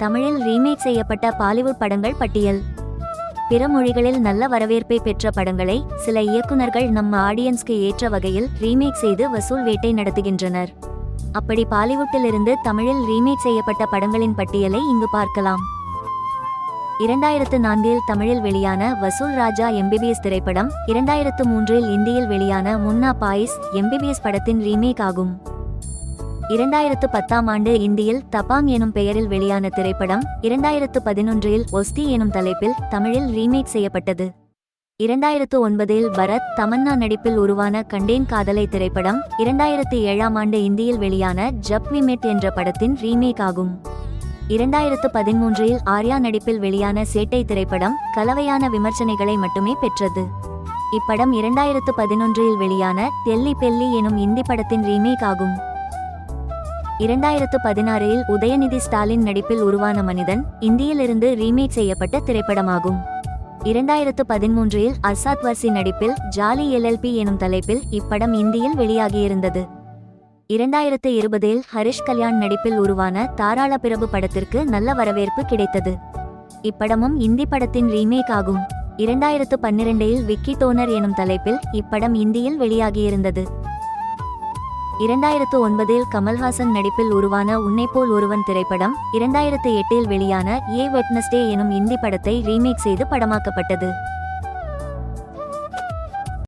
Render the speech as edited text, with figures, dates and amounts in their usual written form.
தமிழில் ரீமேக் செய்யப்பட்ட பாலிவுட் படங்கள் பட்டியல். பிற மொழிகளில் நல்ல வரவேற்பை பெற்ற படங்களை சில இயக்குனர்கள் நம்ம ஆடியன்ஸ்க்கு ஏற்ற வகையில் ரீமேக் செய்து வசூல் வேட்டை நடத்துகின்றனர். அப்படி பாலிவுட்டிலிருந்து தமிழில் ரீமேக் செய்யப்பட்ட படங்களின் பட்டியலை இங்கு பார்க்கலாம். 2004 தமிழில் வெளியான வசூல் ராஜா MBBS திரைப்படம் 2003 இந்தியில் வெளியான முன்னா பாயிஸ் MBBS படத்தின் ரீமேக் ஆகும். 2010 இந்தியில் தபாங் எனும் பெயரில் வெளியான திரைப்படம் 2011 ஒஸ்தி எனும் தலைப்பில் தமிழில் ரீமேக் செய்யப்பட்டது. 2009 பரத் தமன்னா நடிப்பில் உருவான கண்டேன் காதலை திரைப்படம் 2007 இந்தியில் வெளியான ஜப் வி மெட் என்ற படத்தின் ரீமேக் ஆகும். 2013 ஆர்யா நடிப்பில் வெளியான சேட்டை திரைப்படம் கலவையான விமர்சனைகளை மட்டுமே பெற்றது. இப்படம் 2011 வெளியான தெல்லி பெல்லி எனும் இந்தி படத்தின் ரீமேக் ஆகும். 2016 உதயநிதி ஸ்டாலின் நடிப்பில் உருவான மனிதன் இந்தியிலிருந்து ரீமேக் செய்யப்பட்ட திரைப்படமாகும். 2013 அர்சாத் வர்சி நடிப்பில் ஜாலி LLP எனும் தலைப்பில் இப்படம் இந்தியில் வெளியாகியிருந்தது. 2020 ஹரிஷ் கல்யாண் நடிப்பில் உருவான தாராள பிரபு படத்திற்கு நல்ல வரவேற்பு கிடைத்தது. இப்படமும் இந்தி படத்தின் ரீமேக் ஆகும். 2012 விக்கி டோனர் எனும் தலைப்பில் இப்படம் இந்தியில் வெளியாகியிருந்தது. 2009 கமல்ஹாசன் நடிப்பில் உருவான உன்னைப்போல் ஒருவன் திரைப்படம் 2008 வெளியான ஏ வெட்னஸ்டே எனும் இந்தி படத்தை ரீமேக் செய்து படமாக்கப்பட்டது.